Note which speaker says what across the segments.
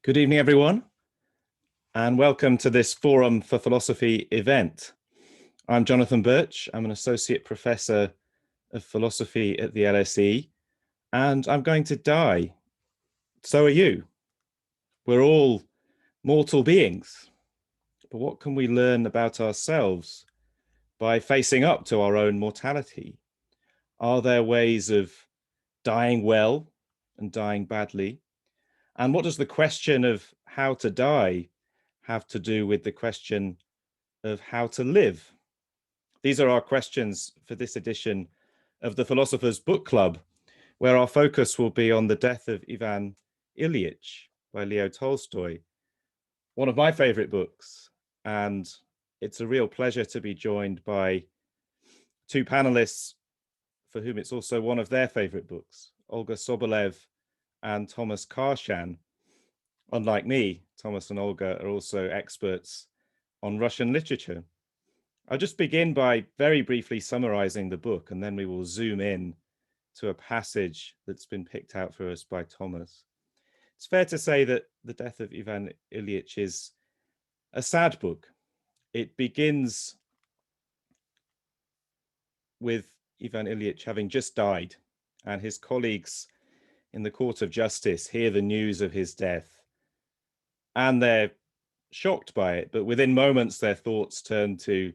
Speaker 1: Good evening, everyone, and welcome to this Forum for Philosophy event. I'm Jonathan Birch. I'm an associate professor of philosophy at the LSE, and I'm going to die. So are you. We're all mortal beings. But what can we learn about ourselves by facing up to our own mortality? Are there ways of dying well and dying badly? And what does the question of how to die have to do with the question of how to live? These are our questions for this edition of the Philosophers Book Club, where our focus will be on the death of Ivan Ilyich by Leo Tolstoy, one of my favorite books. And it's a real pleasure to be joined by two panelists for whom it's also one of their favorite books, Olga Sobolev and Thomas Karshan. Unlike me, Thomas and Olga are also experts on Russian literature. I'll just begin by very briefly summarizing the book, and then we will zoom in to a passage that's been picked out for us by Thomas. It's fair to say that the death of Ivan Ilyich is a sad book. It begins with Ivan Ilyich having just died, and his colleagues in the Court of Justice hear the news of his death, and they're shocked by it, but within moments their thoughts turn to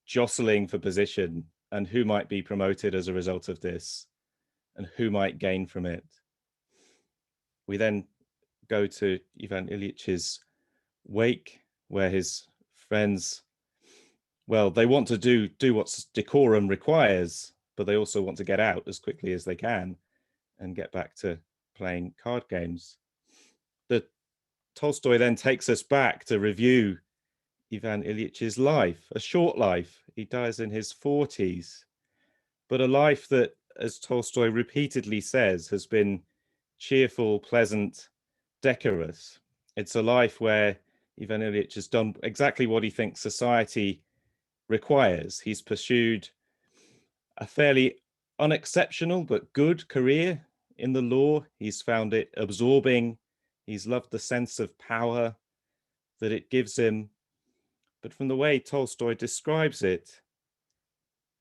Speaker 1: jostling for position and who might be promoted as a result of this and who might gain from it. We then go to Ivan Ilyич's wake, where his friends, well, they want to do what decorum requires, but they also want to get out as quickly as they can and get back to playing card games. Tolstoy then takes us back to review Ivan Ilyич's life, a short life. He dies in his 40s, but a life that, as Tolstoy repeatedly says, has been cheerful, pleasant, decorous. It's a life where Ivan Ilyich has done exactly what he thinks society requires. He's pursued a fairly unexceptional but good career in the law. He's found it absorbing. He's loved the sense of power that it gives him. But from the way Tolstoy describes it,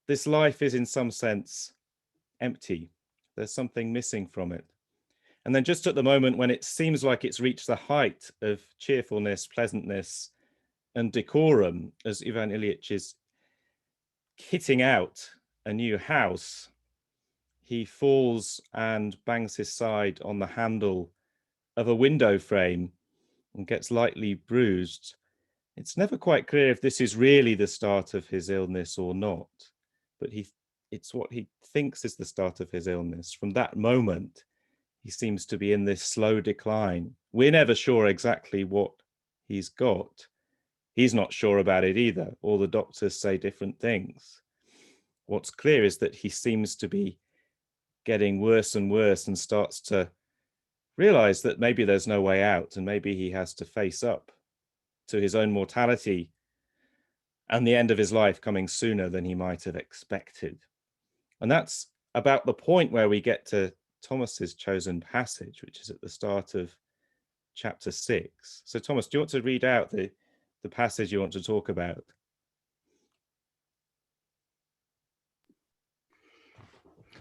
Speaker 1: this life is in some sense empty. There's something missing from it. And then just at the moment when it seems like it's reached the height of cheerfulness, pleasantness, and decorum, as Ivan Ilyich is kitting out a new house, he falls and bangs his side on the handle of a window frame and gets lightly bruised. It's never quite clear if this is really the start of his illness or not, but it's what he thinks is the start of his illness. From that moment, he seems to be in this slow decline. We're never sure exactly what he's got. He's not sure about it either. All the doctors say different things. What's clear is that he seems to be getting worse and worse and starts to realize that maybe there's no way out and maybe he has to face up to his own mortality and the end of his life coming sooner than he might have expected. And that's about the point where we get to Thomas's chosen passage, which is at the start of chapter 6. So Thomas, do you want to read out the passage you want to talk about?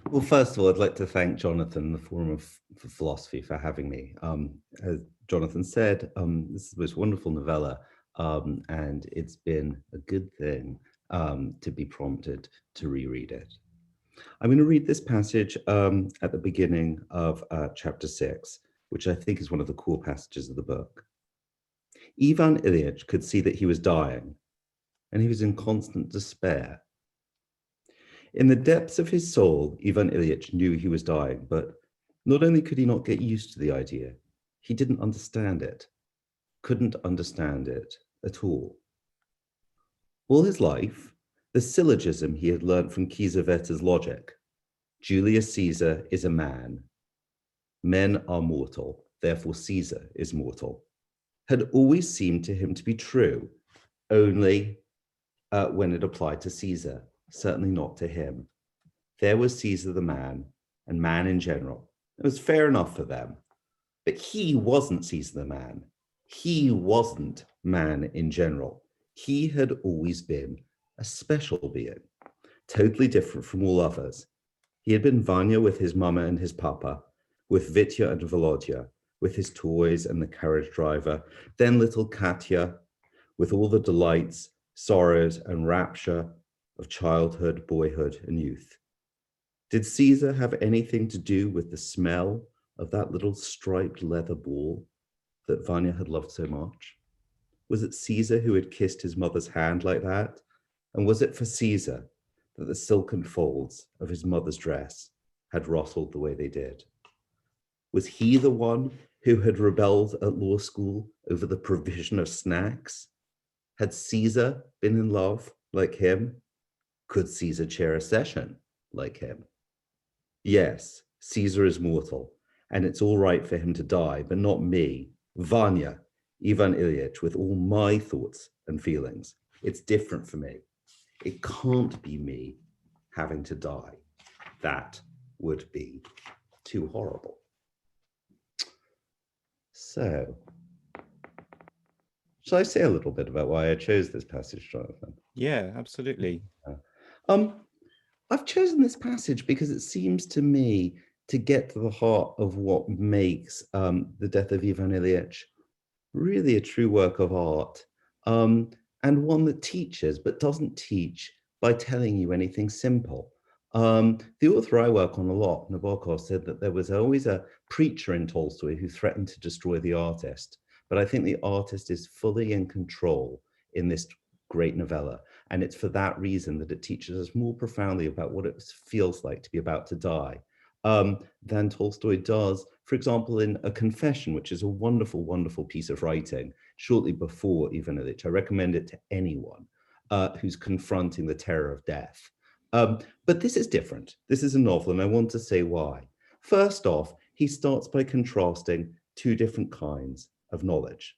Speaker 2: Well, first of all, I'd like to thank Jonathan, the Forum for Philosophy, for having me. As Jonathan said, this is the most wonderful novella, and it's been a good thing to be prompted to reread it. I'm going to read this passage at the beginning of chapter 6, which I think is one of the core passages of the book. Ivan Ilyich could see that he was dying, and he was in constant despair. In the depths of his soul, Ivan Ilyich knew he was dying, but not only could he not get used to the idea, he didn't understand it, couldn't understand it at all. All his life, the syllogism he had learned from Kiesewetta's logic, Julius Caesar is a man, men are mortal, therefore Caesar is mortal, had always seemed to him to be true, only when it applied to Caesar. Certainly not to him. There was Caesar the man, and man in general. It was fair enough for them. But he wasn't Caesar the man. He wasn't man in general. He had always been a special being, totally different from all others. He had been Vanya with his mama and his papa, with Vitya and Volodya, with his toys and the carriage driver, then little Katya, with all the delights, sorrows, and rapture of childhood, boyhood, and youth. Did Caesar have anything to do with the smell of that little striped leather ball that Vanya had loved so much? Was it Caesar who had kissed his mother's hand like that? And was it for Caesar that the silken folds of his mother's dress had rustled the way they did? Was he the one who had rebelled at law school over the provision of snacks? Had Caesar been in love like him? Could Caesar chair a session like him? Yes, Caesar is mortal, and it's all right for him to die, but not me, Vanya, Ivan Ilyich, with all my thoughts and feelings. It's different for me. It can't be me having to die. That would be too horrible. So, shall I say a little bit about why I chose this passage, Jonathan?
Speaker 1: Yeah, absolutely.
Speaker 2: I've chosen this passage because it seems to me to get to the heart of what makes the death of Ivan Ilyich really a true work of art, and one that teaches, but doesn't teach by telling you anything simple. The author I work on a lot, Nabokov, said that there was always a preacher in Tolstoy who threatened to destroy the artist, but I think the artist is fully in control in this great novella. And it's for that reason that it teaches us more profoundly about what it feels like to be about to die than Tolstoy does, for example, in A Confession, which is a wonderful, wonderful piece of writing shortly before Ivan Ilyich. I recommend it to anyone who's confronting the terror of death. But this is different. This is a novel, and I want to say why. First off, he starts by contrasting two different kinds of knowledge.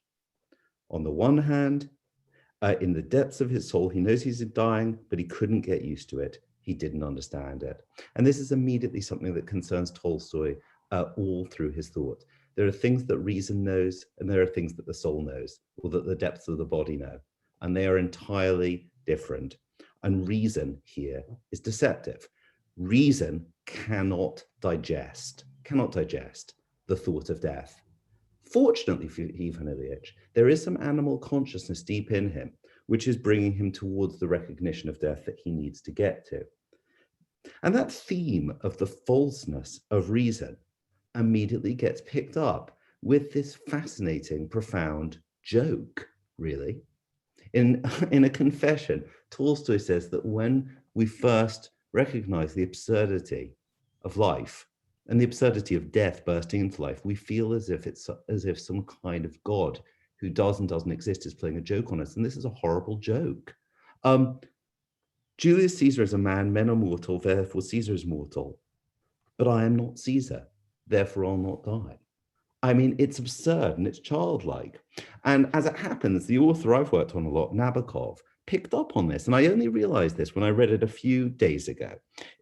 Speaker 2: On the one hand, in the depths of his soul, he knows he's dying, but he couldn't get used to it. He didn't understand it. And this is immediately something that concerns Tolstoy all through his thought. There are things that reason knows, and there are things that the soul knows, or that the depths of the body know. And they are entirely different. And reason here is deceptive. Reason cannot digest the thought of death. Fortunately for Ivan Ilyich, there is some animal consciousness deep in him, which is bringing him towards the recognition of death that he needs to get to. And that theme of the falseness of reason immediately gets picked up with this fascinating, profound joke, really. In A Confession, Tolstoy says that when we first recognize the absurdity of life, and the absurdity of death bursting into life, we feel as if some kind of God who does and doesn't exist is playing a joke on us. And this is a horrible joke. Julius Caesar is a man, men are mortal, therefore Caesar is mortal. But I am not Caesar, therefore I'll not die. I mean, it's absurd and it's childlike. And as it happens, the author I've worked on a lot, Nabokov, picked up on this. And I only realized this when I read it a few days ago.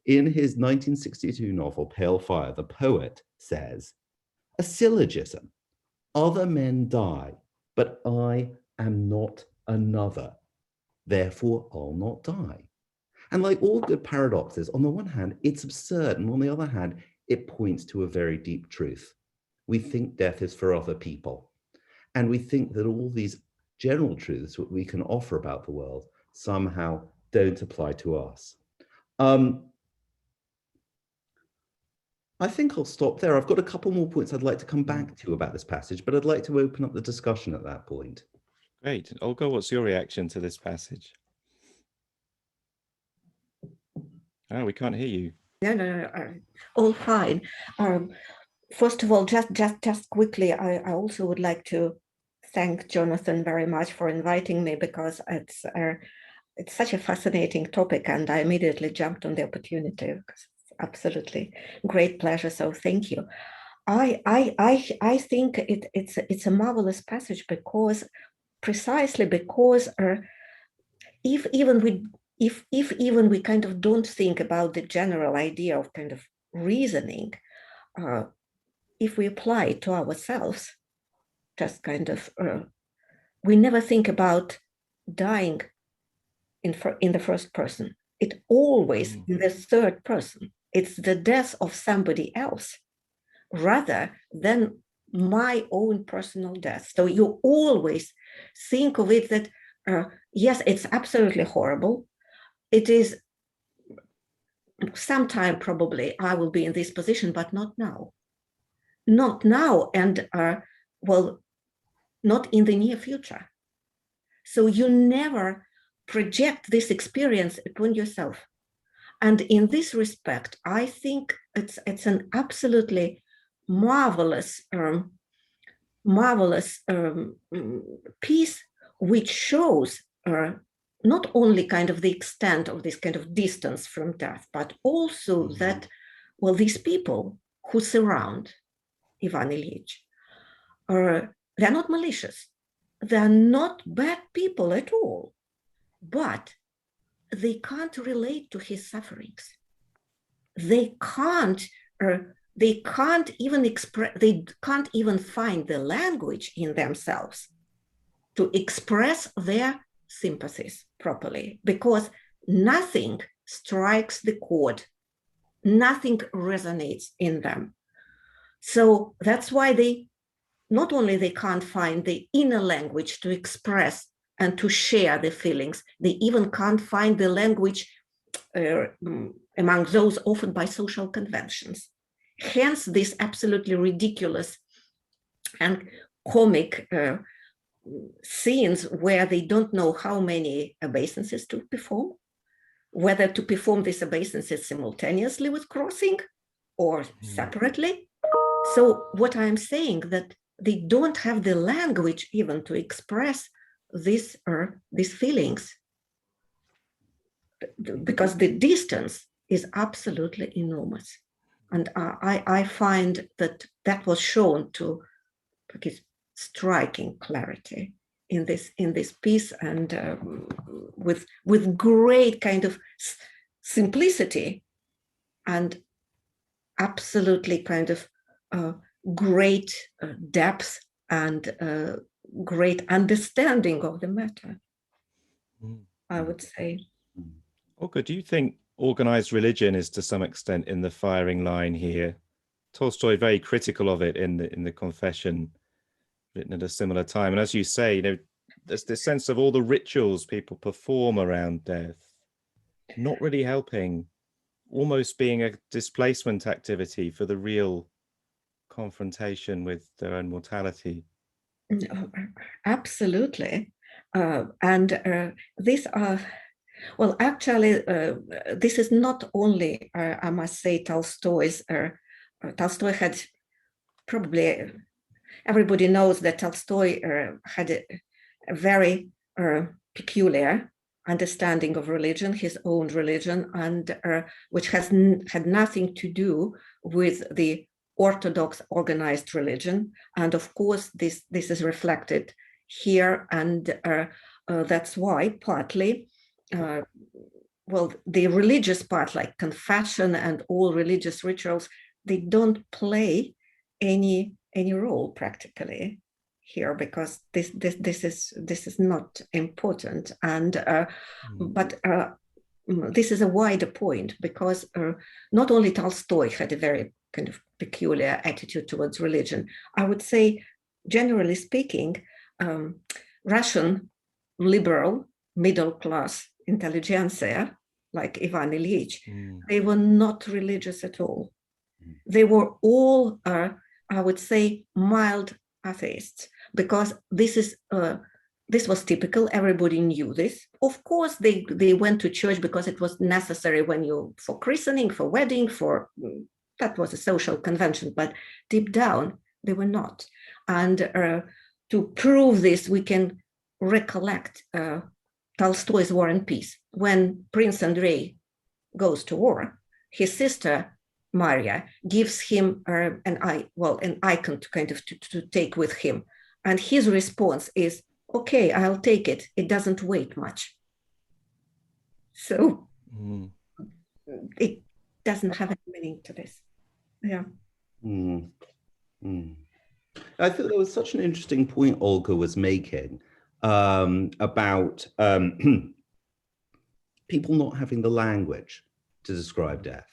Speaker 2: In his 1962 novel, Pale Fire, the poet says, a syllogism, other men die, but I am not another, therefore I'll not die. And like all good paradoxes, on the one hand, it's absurd, and on the other hand, it points to a very deep truth. We think death is for other people, and we think that all these general truths that we can offer about the world somehow don't apply to us. I think I'll stop there. I've got a couple more points I'd like to come back to about this passage, but I'd like to open up the discussion at that point.
Speaker 1: Great. Olga, what's your reaction to this passage? Oh, we can't hear you.
Speaker 3: No. All fine. First of all, just quickly, I also would like to thank Jonathan very much for inviting me, because it's such a fascinating topic, and I immediately jumped on the opportunity, because it's absolutely great pleasure. So thank you. I think it's a marvelous passage precisely because if even we kind of don't think about the general idea of kind of reasoning, if we apply it to ourselves, just kind of, we never think about dying in the first person. It always in the third person. It's the death of somebody else rather than my own personal death. So you always think of it that, yes, it's absolutely horrible. It is sometime probably I will be in this position, but not now. Not now, and well, not in the near future. So you never project this experience upon yourself. And in this respect, I think it's an absolutely marvelous, piece which shows not only kind of the extent of this kind of distance from death, but also that, well, these people who surround Ivan Ilyich, they're not malicious. They're not bad people at all, but they can't relate to his sufferings. They can't even express, they can't even find the language in themselves to express their sympathies properly, because nothing strikes the chord, nothing resonates in them. So that's why they not only they can't find the inner language to express and to share the feelings, they even can't find the language among those offered by social conventions. Hence, this absolutely ridiculous and comic scenes where they don't know how many obeisances to perform, whether to perform these obeisances simultaneously with crossing or separately. So what I'm saying that they don't have the language even to express these feelings, because the distance is absolutely enormous. And I find that was shown to striking clarity in this piece, and with great kind of simplicity and absolutely kind of great depth and great understanding of the matter, I would say.
Speaker 1: Olga, do you think organized religion is to some extent in the firing line here? Tolstoy very critical of it in the Confession, written at a similar time. And as you say, you know, there's this sense of all the rituals people perform around death not really helping, almost being a displacement activity for the real confrontation with their own mortality.
Speaker 3: Absolutely. And these are, well, actually, this is not only, I must say, Tolstoy's, Tolstoy had probably, everybody knows that Tolstoy had a very peculiar understanding of religion, his own religion, and which had nothing to do with the Orthodox organized religion. And of course, this is reflected here, and that's why partly, well, the religious part, like confession and all religious rituals, they don't play any role practically here, because this is not important. And but this is a wider point, because not only Tolstoy had a very kind of peculiar attitude towards religion. I would say, generally speaking, Russian liberal middle class intelligentsia, like Ivan Ilyich, they were not religious at all. They were all, I would say, mild atheists, because this was typical. Everybody knew this. Of course, they went to church because it was necessary for christening, for wedding, that was a social convention, but deep down, they were not. And to prove this, we can recollect Tolstoy's War and Peace. When Prince Andrei goes to war, his sister Maria gives him an icon to kind of to take with him, and his response is, "Okay, I'll take it. It doesn't weigh much." So it doesn't have any meaning to this. Yeah.
Speaker 2: I thought there was such an interesting point Olga was making about people not having the language to describe death.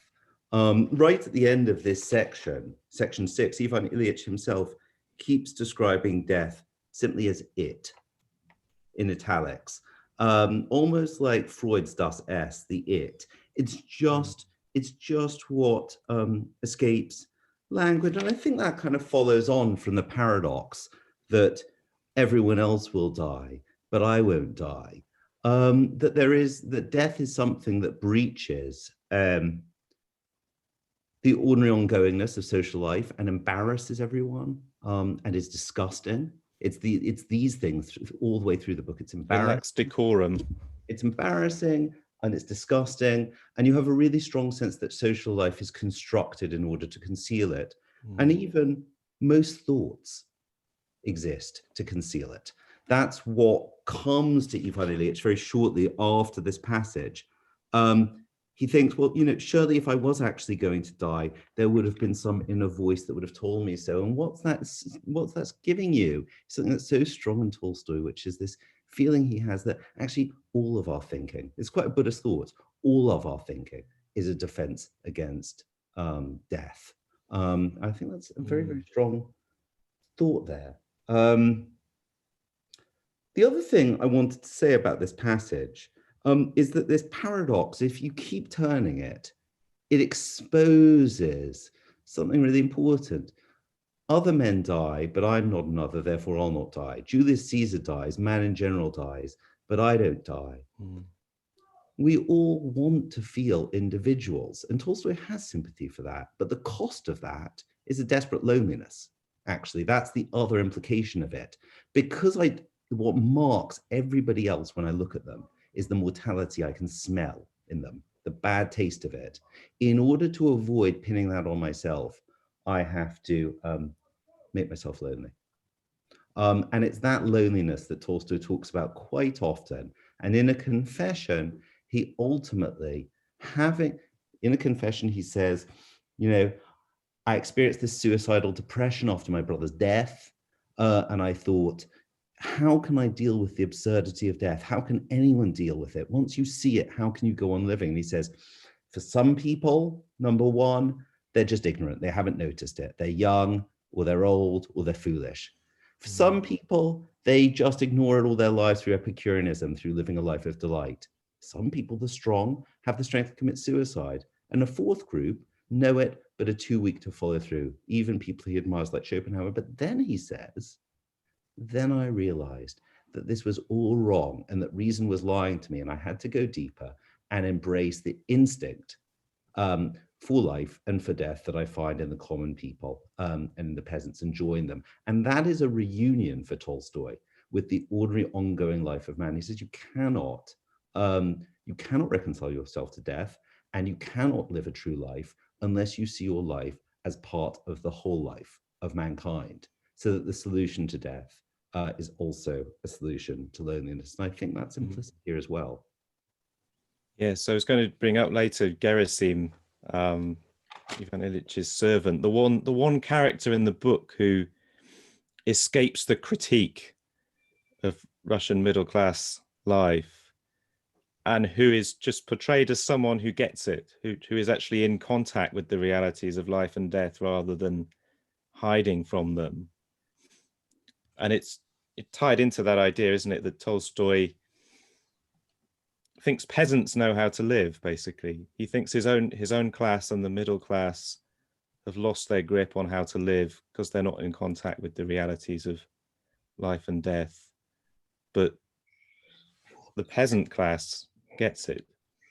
Speaker 2: Right at the end of this section, section 6, Ivan Ilyich himself keeps describing death simply as it, in italics, almost like Freud's Das Es, the it. It's just what escapes language. And I think that kind of follows on from the paradox that everyone else will die, but I won't die. That death is something that breaches the ordinary ongoingness of social life and embarrasses everyone, and is disgusting. It's these things all the way through the book. It's embarrassing.
Speaker 1: It lacks decorum.
Speaker 2: It's embarrassing and it's disgusting. And you have a really strong sense that social life is constructed in order to conceal it. And even most thoughts exist to conceal it. That's what comes to Ivan Ilyich very shortly after this passage. He thinks, well, surely if I was actually going to die, there would have been some inner voice that would have told me so. And what's that's giving you? Something that's so strong in Tolstoy, which is this feeling he has that actually all of our thinking, it's quite a Buddhist thought, all of our thinking is a defense against death. I think that's a very, very strong thought there. The other thing I wanted to say about this passage is that this paradox, if you keep turning it, it exposes something really important. Other men die, but I'm not another, therefore I'll not die. Julius Caesar dies, man in general dies, but I don't die. We all want to feel individuals, and Tolstoy has sympathy for that, but the cost of that is a desperate loneliness. Actually, that's the other implication of it. Because what marks everybody else when I look at them is the mortality I can smell in them, the bad taste of it. In order to avoid pinning that on myself, I have to make myself lonely. And it's that loneliness that Tolstoy talks about quite often. And in a confession, he ultimately he says, I experienced this suicidal depression after my brother's death. And I thought, how can I deal with the absurdity of death? How can anyone deal with it? Once you see it, how can you go on living? And he says, for some people, number one, they're just ignorant. They haven't noticed it. They're young, or they're old, or they're foolish. For some people, they just ignore it all their lives through Epicureanism, through living a life of delight. Some people, the strong, have the strength to commit suicide. And a fourth group know it, but are too weak to follow through. Even people he admires like Schopenhauer. But then he says, then I realized that this was all wrong and that reason was lying to me, and I had to go deeper and embrace the instinct for life and for death that I find in the common people and in the peasants, and join them. And that is a reunion for Tolstoy with the ordinary ongoing life of man. He says you cannot reconcile yourself to death, and you cannot live a true life unless you see your life as part of the whole life of mankind, so that the solution to death is also a solution to loneliness. And I think that's implicit here as well.
Speaker 1: Yeah, so I was going to bring up later 𝗍𝗴, Ivan Ilyich's servant, the one character in the book who escapes the critique of Russian middle class life, and who is just portrayed as someone who gets it, who is actually in contact with the realities of life and death rather than hiding from them. And it's tied into that idea, isn't it, that Tolstoy thinks peasants know how to live, basically. He thinks his own class and the middle class have lost their grip on how to live because they're not in contact with the realities of life and death. But the peasant class gets it.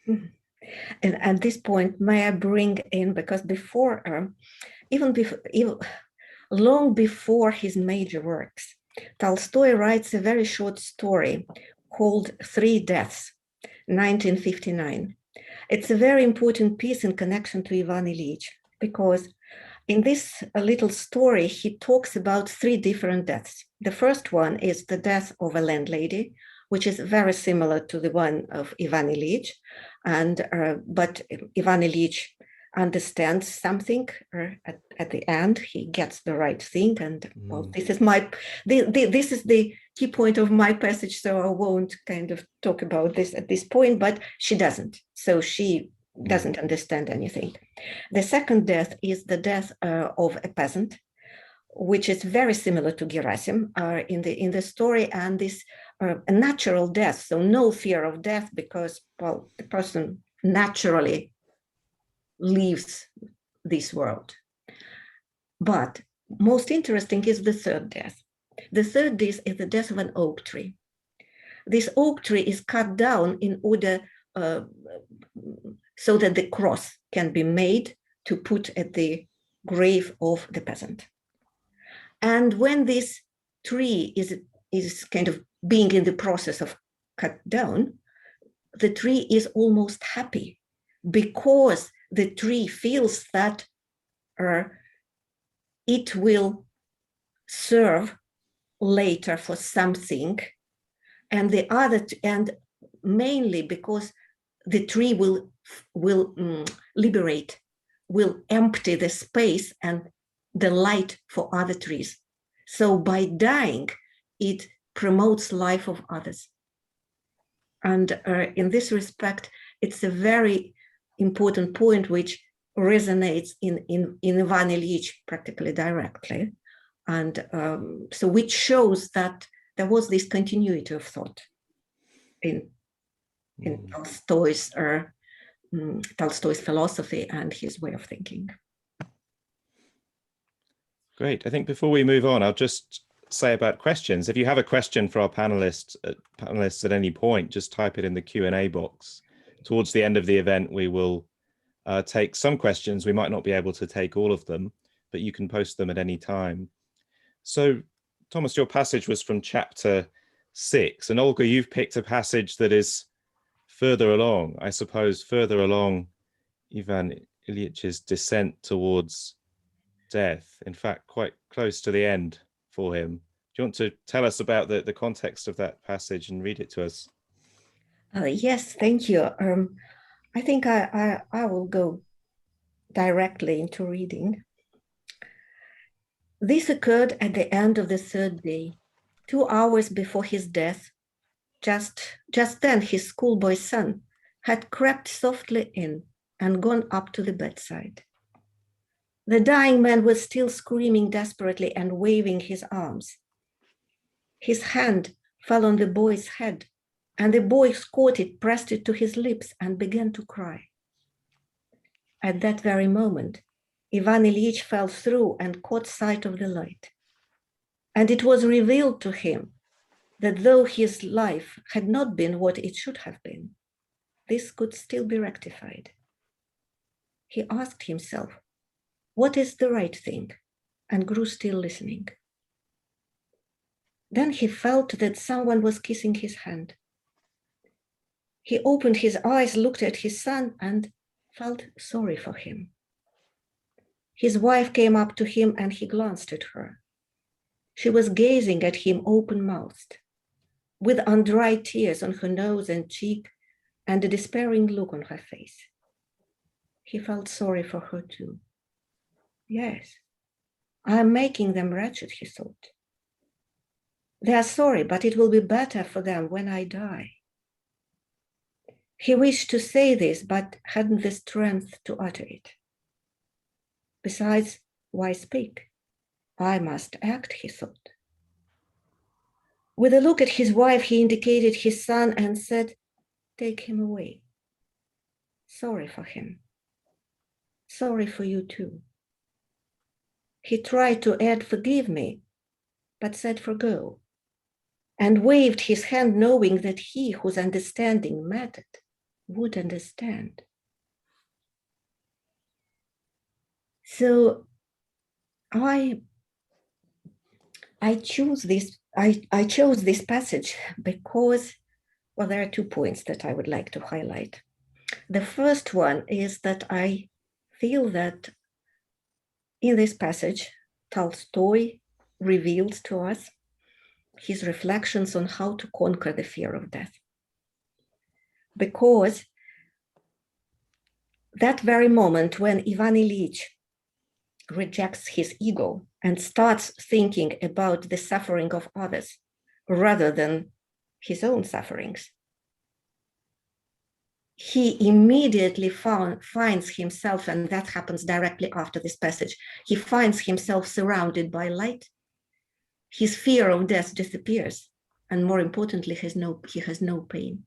Speaker 3: And at this point, may I bring in, because before, even long before his major works, Tolstoy writes a very short story called 3 Deaths, 1959. It's a very important piece in connection to Ivan Ilyich, because in this little story, he talks about 3 different deaths. The first one is the death of a landlady, which is very similar to the one of Ivan Ilyich, but Ivan Ilyich understands something, or at the end he gets the right thing. And well, this is the key point of my passage, so I won't kind of talk about this at this point, but she doesn't. So she doesn't understand anything. The second death is the death of a peasant, which is very similar to 𝗍𝗵 in the story, and this a natural death, so no fear of death, because, well, the person naturally leaves this world. But most interesting is the third death. The third death is the death of an oak tree. This oak tree is cut down in order so that the cross can be made to put at the grave of the peasant. And when this tree is kind of being in the process of cut down, the tree is almost happy, because the tree feels that it will serve later for something, and mainly because the tree will liberate, will empty the space and the light for other trees. So by dying, it promotes life of others. And in this respect, it's a very important point which resonates in Ivan Ilyich practically directly. And so which shows that there was this continuity of thought in Tolstoy's philosophy and his way of thinking.
Speaker 1: Great. I think before we move on, I'll just say about questions. If you have a question for our panelists at any point, just type it in the Q&A box. Towards the end of the event, we will take some questions. We might not be able to take all of them, but you can post them at any time. So, Thomas, your passage was from chapter 6, and Olga, you've picked a passage that is further along, I suppose, further along Ivan Ilyich's descent towards death, in fact, quite close to the end for him. Do you want to tell us about the context of that passage and read it to us?
Speaker 3: Yes, thank you. I think I will go directly into reading. This occurred at the end of the third day, 2 hours before his death. Just then his schoolboy son had crept softly in and gone up to the bedside. The dying man was still screaming desperately and waving his arms. His hand fell on the boy's head, and the boy caught it, pressed it to his lips, and began to cry. At that very moment, Ivan Ilyich fell through and caught sight of the light. And it was revealed to him that though his life had not been what it should have been, this could still be rectified. He asked himself, what is the right thing? And grew still listening. Then he felt that someone was kissing his hand. He opened his eyes, looked at his son, and felt sorry for him. His wife came up to him and he glanced at her. She was gazing at him open-mouthed, with undried tears on her nose and cheek and a despairing look on her face. He felt sorry for her too. Yes, I am making them wretched, he thought. They are sorry, but it will be better for them when I die. He wished to say this, but hadn't the strength to utter it. Besides, why speak? I must act, he thought. With a look at his wife, he indicated his son and said, take him away. Sorry for him. Sorry for you too. He tried to add, forgive me, but said forgo, and waved his hand, knowing that he whose understanding mattered would understand. So I chose this passage because, well, there are 2 points that I would like to highlight. The first one is that I feel that in this passage, Tolstoy reveals to us his reflections on how to conquer the fear of death. Because that very moment when Ivan Ilyich rejects his ego and starts thinking about the suffering of others rather than his own sufferings, he immediately finds himself, and that happens directly after this passage, he finds himself surrounded by light. His fear of death disappears, and more importantly, he has no pain.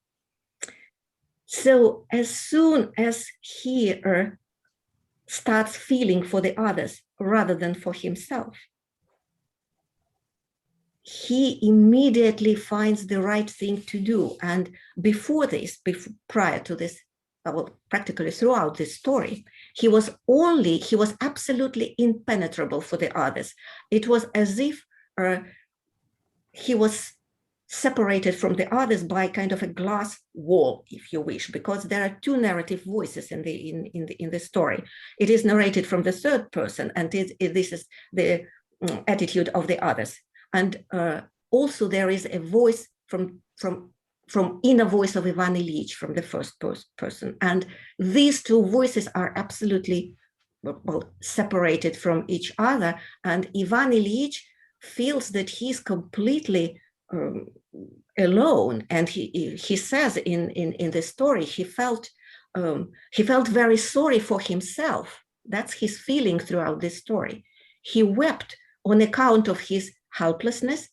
Speaker 3: So as soon as he starts feeling for the others rather than for himself, he immediately finds the right thing to do. And prior to this, well, practically throughout this story, he was absolutely impenetrable for the others. It was as if he was separated from the others by kind of a glass wall, if you wish, because there are two narrative voices in the story. It is narrated from the third person, and this is the attitude of the others. And also there is a voice from inner voice of Ivan Ilyich, from the first person. And these two voices are absolutely separated from each other. And Ivan Ilyich feels that he's completely alone. And he says in the story, he felt very sorry for himself. That's his feeling throughout this story. He wept on account of his helplessness,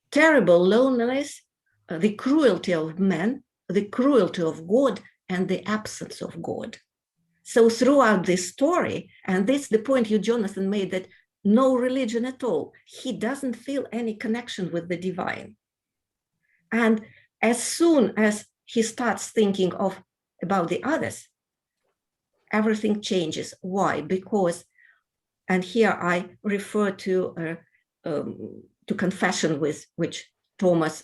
Speaker 3: terrible loneliness, the cruelty of man, the cruelty of God, and the absence of God. So throughout this story, and that's the point you, Jonathan, made, that no religion at all, he doesn't feel any connection with the divine. And as soon as he starts thinking about the others, everything changes. Why? Because, and here I refer to confession, which Thomas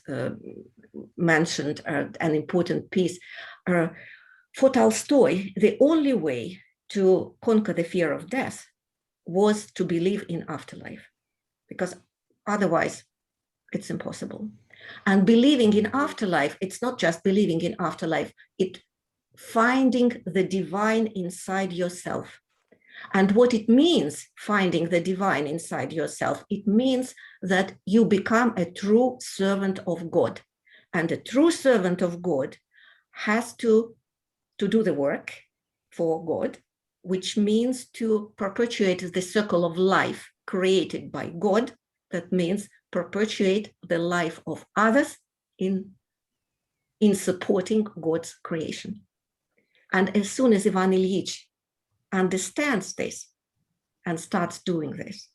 Speaker 3: mentioned, an important piece. For Tolstoy, the only way to conquer the fear of death was to believe in afterlife, because otherwise it's impossible. And believing in afterlife, it's not just believing in afterlife, it's finding the divine inside yourself. And what it means, finding the divine inside yourself, it means that you become a true servant of God. And a true servant of God has to do the work for God, which means to perpetuate the circle of life created by God. That means perpetuate the life of others in supporting God's creation. And as soon as Ivan Ilyich understands this and starts doing this,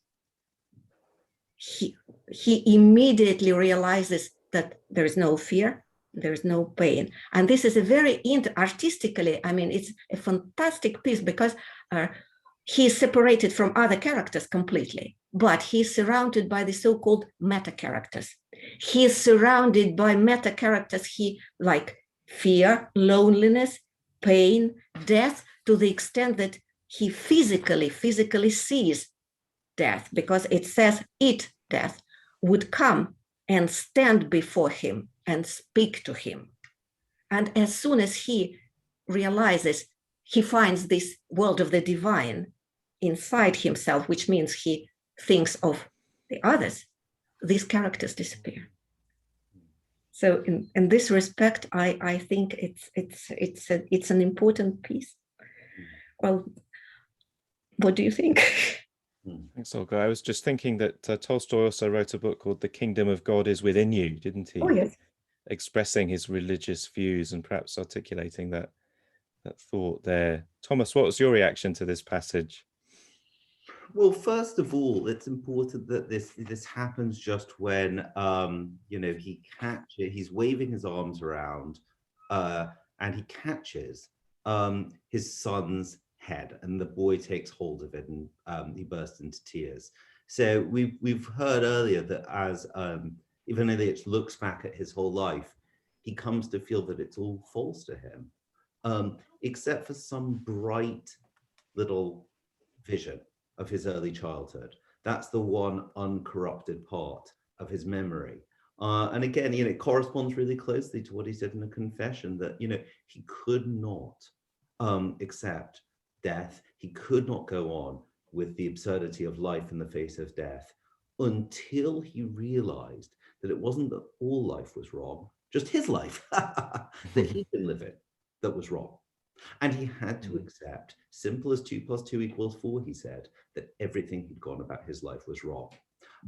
Speaker 3: he immediately realizes that there is no fear, there is no pain. And this is a very artistically, I mean, it's a fantastic piece, because he's separated from other characters completely, but he's surrounded by the so-called meta characters. He's surrounded by meta characters, like fear, loneliness, pain, death, to the extent that he physically sees death, because it says death, would come and stand before him and speak to him. And as soon as he realizes, he finds this world of the divine inside himself, which means he thinks of the others, these characters disappear. So in this respect, I think it's an important piece. Well, what do you think?
Speaker 1: Thanks, Olga. I was just thinking that Tolstoy also wrote a book called The Kingdom of God is Within You, didn't he?
Speaker 3: Oh, yes.
Speaker 1: Expressing his religious views and perhaps articulating that thought there. Thomas, what was your reaction to this passage?
Speaker 2: Well, first of all, it's important that this happens just when he's waving his arms around and he catches his son's head, and the boy takes hold of it, and he bursts into tears. So we've heard earlier that as Ivan Ilyich looks back at his whole life, he comes to feel that it's all false to him, except for some bright little vision of his early childhood. That's the one uncorrupted part of his memory. And again, it corresponds really closely to what he said in the confession, that, he could not accept death. He could not go on with the absurdity of life in the face of death until he realized that it wasn't that all life was wrong, just his life that he'd been living that was wrong. And he had to accept, simple as 2 + 2 = 4, he said, that everything he'd gone about his life was wrong.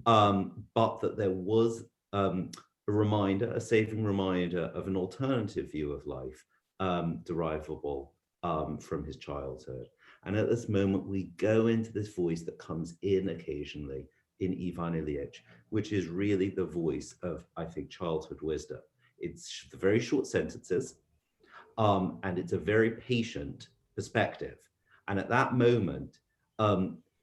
Speaker 2: But that there was a reminder, a saving reminder of an alternative view of life, derivable from his childhood. And at this moment, we go into this voice that comes in occasionally in Ivan Ilyich, which is really the voice of, I think, childhood wisdom. It's very short sentences, and it's a very patient perspective. And at that moment,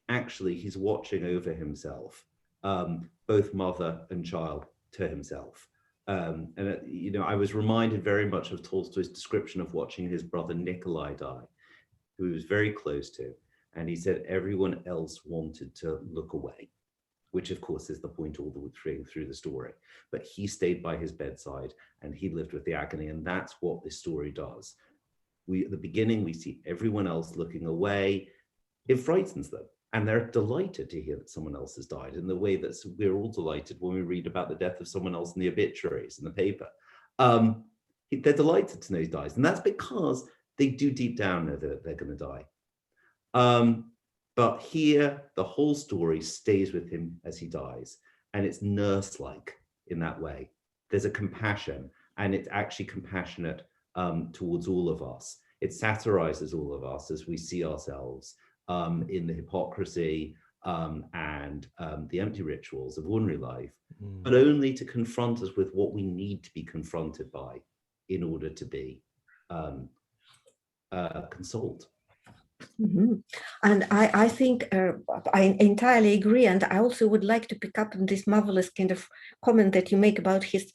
Speaker 2: actually, he's watching over himself, both mother and child, to himself. You know, I was reminded very much of Tolstoy's description of watching his brother Nikolai die, who he was very close to. And he said everyone else wanted to look away, which of course is the point all the way through the story. But he stayed by his bedside and he lived with the agony. And that's what this story does. At the beginning, we see everyone else looking away. It frightens them. And they're delighted to hear that someone else has died, in the way that we're all delighted when we read about the death of someone else in the obituaries in the paper. They're delighted to know he dies. And that's because they do deep down know that they're going to die. But here, the whole story stays with him as he dies. And it's nurse-like in that way. There's a compassion, and it's actually compassionate towards all of us. It satirizes all of us as we see ourselves in the hypocrisy and the empty rituals of ordinary life, but only to confront us with what we need to be confronted by in order to be consoled.
Speaker 3: And I think I entirely agree. And I also would like to pick up on this marvelous kind of comment that you make about his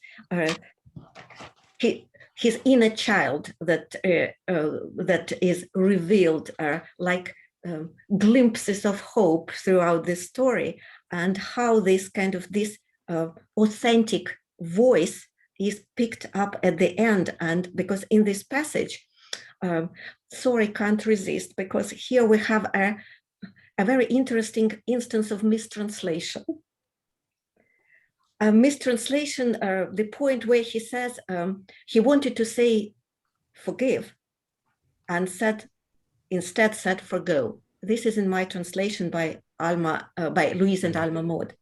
Speaker 3: inner child that is revealed like glimpses of hope throughout this story, and how this kind of authentic voice is picked up at the end. And because in this passage, sorry, can't resist, because here we have a very interesting instance of mistranslation. Mistranslation, the point where he says he wanted to say forgive and instead said forgo. This is in my translation by Louise and Alma Maud.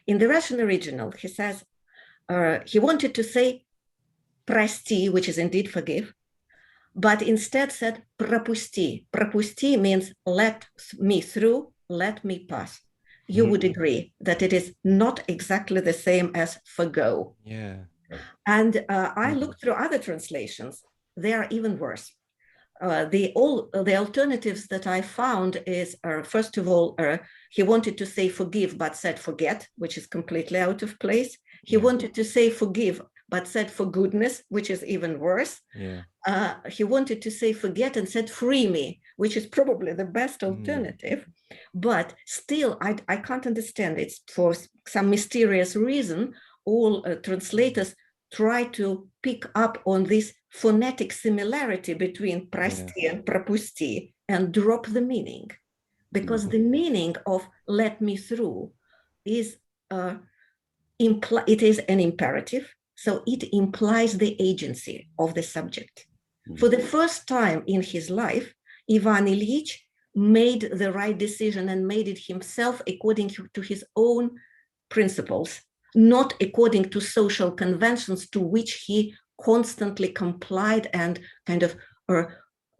Speaker 3: In the Russian original, he says he wanted to say прости, which is indeed forgive, but instead said пропусти. Пропусти means let me through, let me pass. You would agree that it is not exactly the same as forgo.
Speaker 1: Yeah.
Speaker 3: And I looked through other translations. They are even worse. The alternatives that I found is, first of all, he wanted to say forgive, but said forget, which is completely out of place. He wanted to say forgive, but said for goodness, which is even worse. Yeah. He wanted to say forget and said free me, which is probably the best alternative. But still, I can't understand. It's for some mysterious reason, all translators try to pick up on this phonetic similarity between прости and пропусти and drop the meaning, because the meaning of let me through is it is an imperative, so it implies the agency of the subject. For the first time in his life, Ivan Ilyich made the right decision and made it himself according to his own principles, not according to social conventions to which he constantly complied and kind of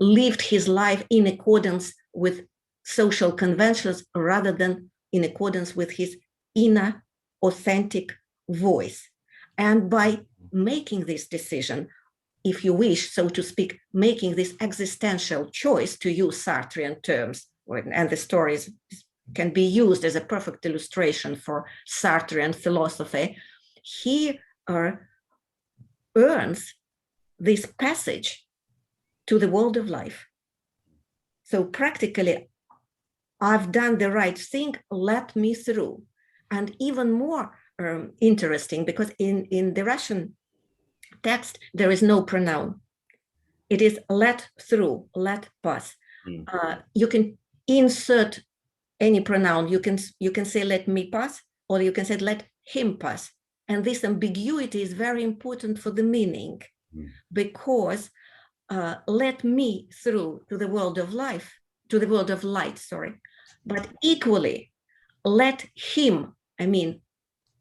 Speaker 3: lived his life in accordance with social conventions rather than in accordance with his inner authentic voice. And by making this decision, if you wish, so to speak, making this existential choice, to use Sartrean terms, and the stories can be used as a perfect illustration for Sartrean philosophy, he earns this passage to the world of life. So practically, I've done the right thing, let me through. And even more interesting, because in the Russian text, there is no pronoun. It is let through, let pass. You can insert any pronoun. You can say let me pass, or you can say let him pass. And this ambiguity is very important for the meaning, because let me through to the world of life, to the world of light, sorry. But equally, let him, I mean,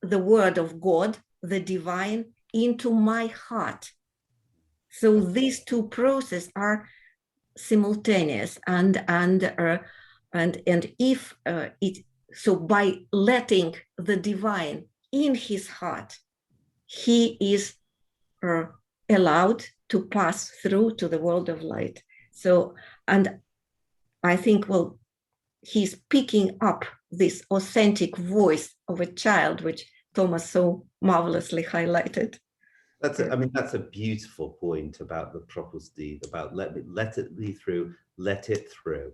Speaker 3: the word of God, the divine, into my heart. So these two processes are simultaneous, and if so by letting the divine in his heart, he is allowed to pass through to the world of light. So, and I think, well, he's picking up this authentic voice of a child, which Thomas so marvelously highlighted.
Speaker 2: I mean, that's a beautiful point about the proposed, about let it be through, let it through.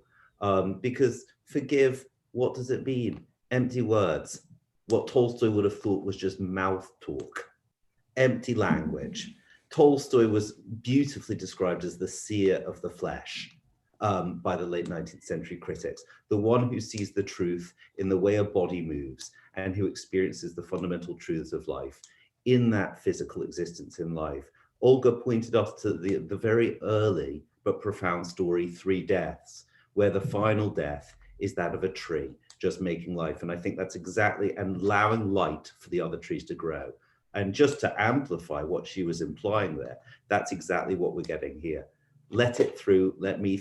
Speaker 2: Because forgive, what does it mean? Empty words. What Tolstoy would have thought was just mouth talk, empty language. Tolstoy was beautifully described as the seer of the flesh by the late 19th century critics, the one who sees the truth in the way a body moves and who experiences the fundamental truths of life in that physical existence in life. Olga pointed us to the very early but profound story, Three Deaths, where the final death is that of a tree, just making life. And I think that's exactly, and allowing light for the other trees to grow. And just to amplify what she was implying there, that's exactly what we're getting here. Let it through, let me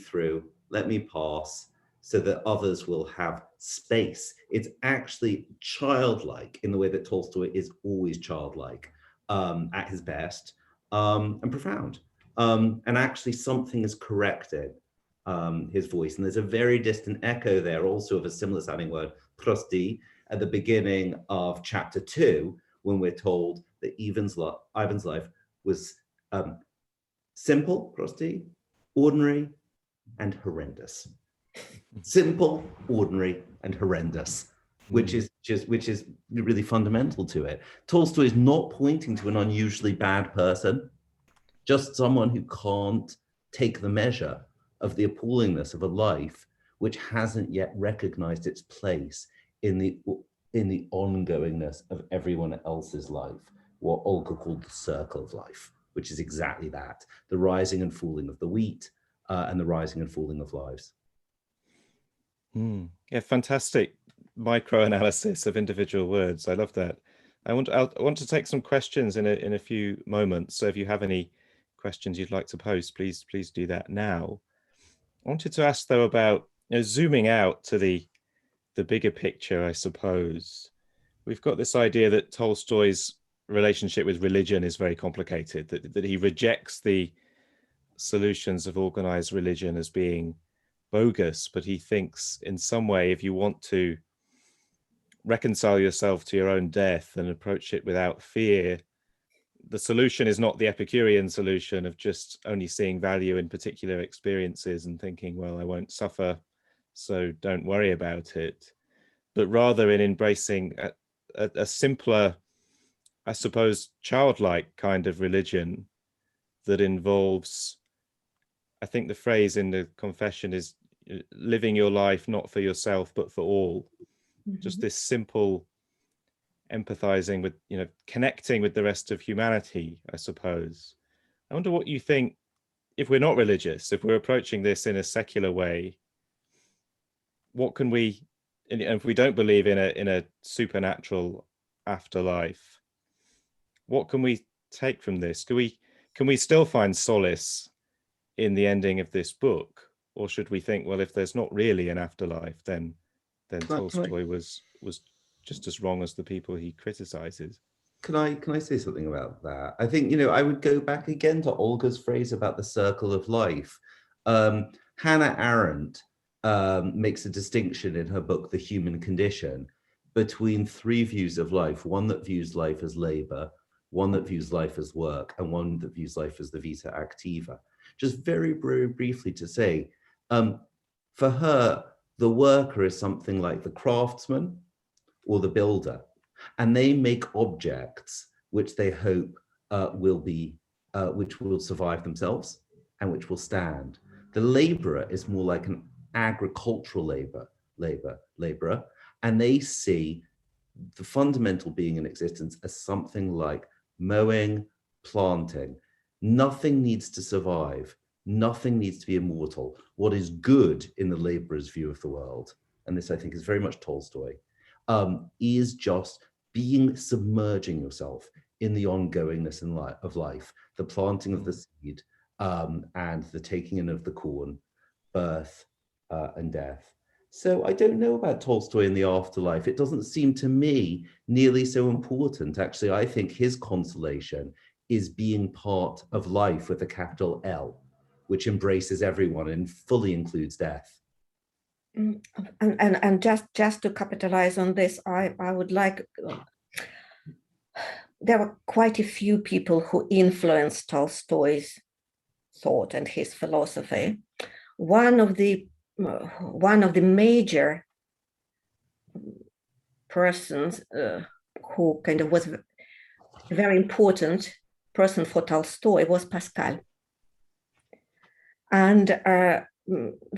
Speaker 2: pass, so that others will have space. It's actually childlike in the way that Tolstoy is always childlike at his best, and profound. And actually something is correcting his voice. And there's a very distant echo there also of a similar sounding word, 𝗏, at the beginning of chapter 2, when we're told that Ivan's life was simple, 𝗏, ordinary, and horrendous. Simple, ordinary, and horrendous, which is really fundamental to it. Tolstoy is not pointing to an unusually bad person, just someone who can't take the measure of the appallingness of a life which hasn't yet recognized its place in the ongoingness of everyone else's life, what Olga called the circle of life, which is exactly that, the rising and falling of the wheat and the rising and falling of lives.
Speaker 1: Yeah, fantastic micro-analysis of individual words. I love that. I want to take some questions in a few moments. So if you have any questions you'd like to post, please do that now. I wanted to ask though about, zooming out to the bigger picture, I suppose. We've got this idea that Tolstoy's relationship with religion is very complicated, that he rejects the solutions of organized religion as being bogus, but he thinks in some way, if you want to reconcile yourself to your own death and approach it without fear, the solution is not the Epicurean solution of just only seeing value in particular experiences and thinking, well, I won't suffer, so don't worry about it, but rather in embracing a simpler, I suppose, childlike kind of religion that involves, I think the phrase in the confession is living your life not for yourself, but for all. Just this simple empathizing with, connecting with the rest of humanity, I suppose. I wonder what you think, if we're not religious, if we're approaching this in a secular way, what can we, and if we don't believe in a supernatural afterlife, what can we take from this? Can we still find solace in the ending of this book, or should we think, well, if there's not really an afterlife, then Tolstoy was just as wrong as the people he criticizes?
Speaker 2: Can I say something about that? I think, I would go back again to Olga's phrase about the circle of life. Hannah Arendt makes a distinction in her book, The Human Condition, between three views of life: one that views life as labor, one that views life as work, and one that views life as the vita activa. Just very, very briefly to say, for her, the worker is something like the craftsman or the builder, and they make objects which they hope which will survive themselves and which will stand. The laborer is more like an agricultural laborer, and they see the fundamental being in existence as something like mowing, planting. Nothing needs to survive. Nothing needs to be immortal. What is good in the laborer's view of the world, and this I think is very much Tolstoy, is just submerging yourself in the ongoingness of life, the planting of the seed, and the taking in of the corn, birth and death. So I don't know about Tolstoy in the afterlife. It doesn't seem to me nearly so important. Actually, I think his consolation is being part of life with a capital L, which embraces everyone and fully includes death.
Speaker 3: And just to capitalize on this, I would like, there were quite a few people who influenced Tolstoy's thought and his philosophy. One of the major persons who kind of was a very important person for Tolstoy was Pascal. And there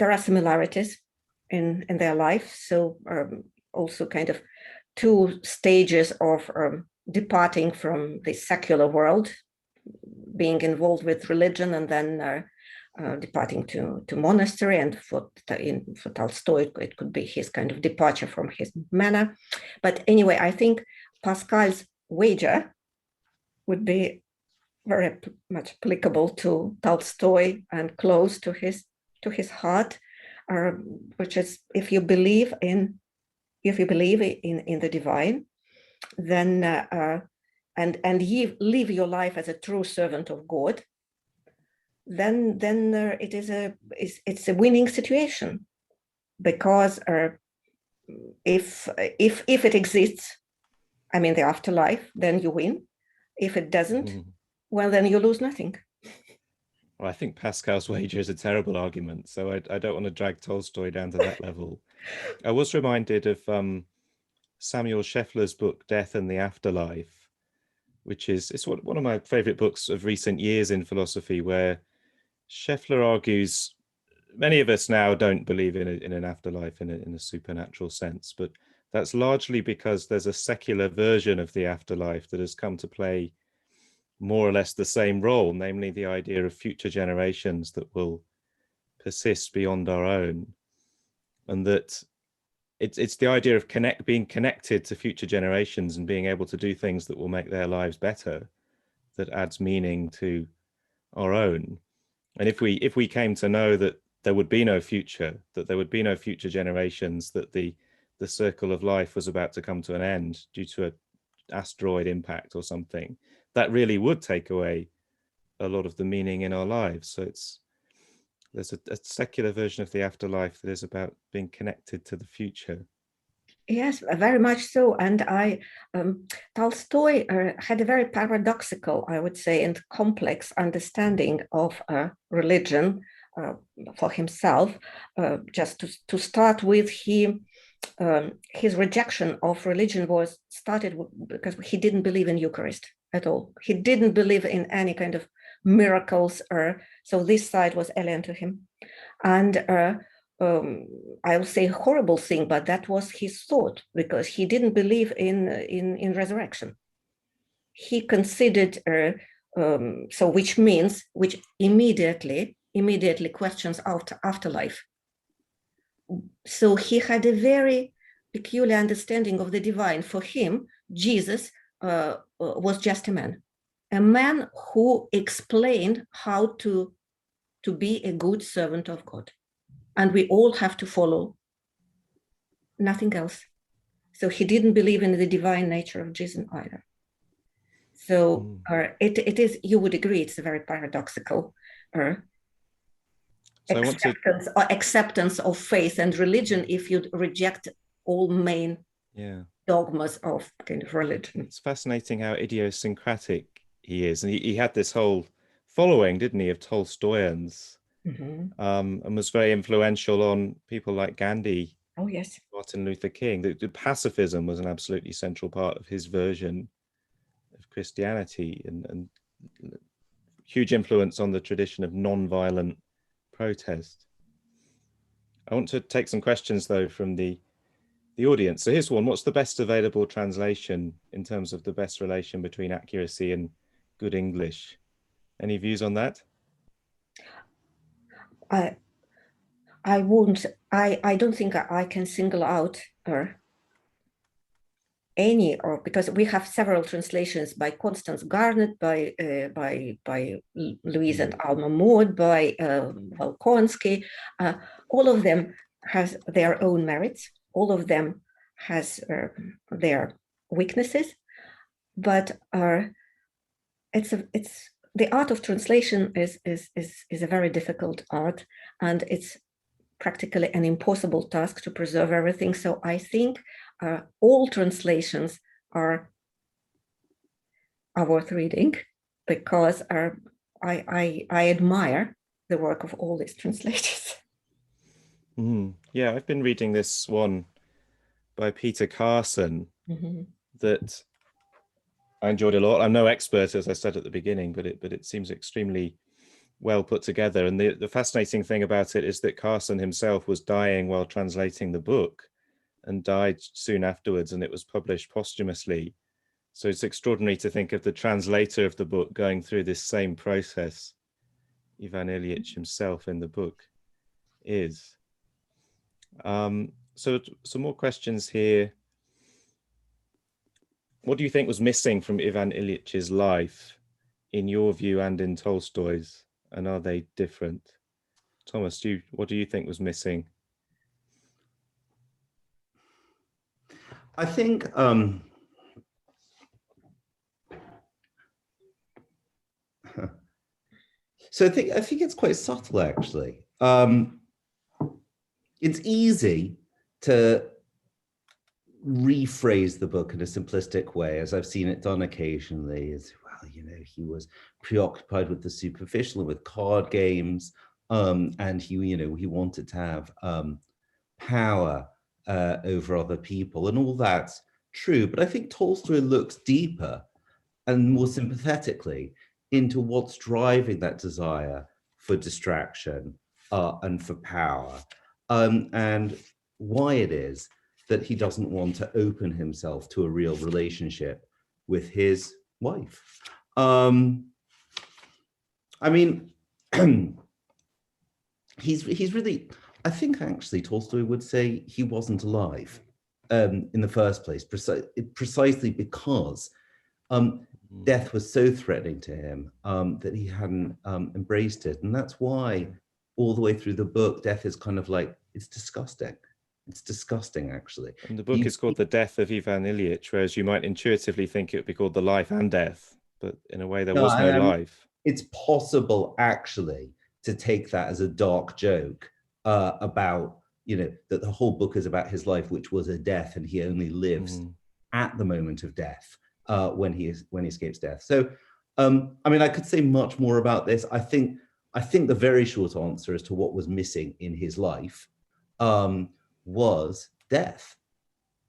Speaker 3: are similarities in their life. So also kind of two stages of departing from the secular world, being involved with religion, and then departing to monastery. And for Tolstoy, it could be his kind of departure from his manner. But anyway, I think Pascal's wager would be very much applicable to Tolstoy and close to his heart, which is if you believe in the divine, then and you live your life as a true servant of God, then it's a winning situation, because if it exists, I mean the afterlife, then you win. If it doesn't, well, then you lose nothing.
Speaker 1: Well, I think Pascal's wager is a terrible argument, so I don't want to drag Tolstoy down to that level. I was reminded of Samuel Scheffler's book, Death and the Afterlife, which it's one of my favorite books of recent years in philosophy, where Scheffler argues many of us now don't believe in an afterlife in a supernatural sense, but that's largely because there's a secular version of the afterlife that has come to play more or less the same role, namely the idea of future generations that will persist beyond our own, and that it's the idea of being connected to future generations and being able to do things that will make their lives better that adds meaning to our own. And if we came to know that there would be no future, that there would be no future generations, that the circle of life was about to come to an end due to an asteroid impact or something, that really would take away a lot of the meaning in our lives. So there's a secular version of the afterlife that is about being connected to the future.
Speaker 3: Yes, very much so. And Tolstoy had a very paradoxical, I would say, and complex understanding of religion for himself. Just to start with, his rejection of religion was started because he didn't believe in Eucharist at all. He didn't believe in any kind of miracles, so this side was alien to him. And I'll say a horrible thing, but that was his thought, because he didn't believe in resurrection. He considered which immediately questions afterlife. So he had a very peculiar understanding of the divine. For him, Jesus was just a man who explained how to be a good servant of God. And we all have to follow, nothing else. So he didn't believe in the divine nature of Jesus either. So it is, you would agree, it's a very paradoxical acceptance of faith and religion if you reject all main dogmas of kind of religion.
Speaker 1: It's fascinating how idiosyncratic he is. And he had this whole following, didn't he, of Tolstoyans. And was very influential on people like Gandhi.
Speaker 3: Oh, yes.
Speaker 1: Martin Luther King. The pacifism was an absolutely central part of his version of Christianity, and huge influence on the tradition of non-violent protest. I want to take some questions though from the audience. So here's one: what's the best available translation in terms of the best relation between accuracy and good English? Any views on that?
Speaker 3: I don't think I can single out any, or because we have several translations by Constance Garnett, by Louise and Alma Maud, by Volkonsky. All of them has their own merits. All of them has their weaknesses, but it's the art of translation is a very difficult art, and it's practically an impossible task to preserve everything. So I think all translations are worth reading, because I admire the work of all these translators.
Speaker 1: Yeah, I've been reading this one by Peter Carson that I enjoyed a lot. I'm no expert, as I said at the beginning, but it seems extremely well put together. And the fascinating thing about it is that Carson himself was dying while translating the book and died soon afterwards, and it was published posthumously. So it's extraordinary to think of the translator of the book going through this same process Ivan Ilyich himself in the book is. So some more questions here. What do you think was missing from Ivan Ilyich's life, in your view and in Tolstoy's, and are they different? Thomas, what do you think was missing?
Speaker 2: I think so. I think it's quite subtle, actually. It's easy to rephrase the book in a simplistic way, as I've seen it done occasionally. As well, you know, he was preoccupied with the superficial and with card games, and he wanted to have power over other people, and all that's true. But I think Tolstoy looks deeper and more sympathetically into what's driving that desire for distraction and for power, and why it is that he doesn't want to open himself to a real relationship with his wife. I mean, he's really, I think actually Tolstoy would say he wasn't alive in the first place, precisely because death was so threatening to him that he hadn't embraced it. And that's why all the way through the book, death is kind of like, it's disgusting. It's disgusting, actually.
Speaker 1: And the book is called The Death of Ivan Ilyich, whereas you might intuitively think it would be called The Life and Death, but in a way there was no life.
Speaker 2: It's possible, actually, to take that as a dark joke about, you know, that the whole book is about his life, which was a death, and he only lives at the moment of death when he escapes death. So, I mean, I could say much more about this. I think the very short answer as to what was missing in his life was death.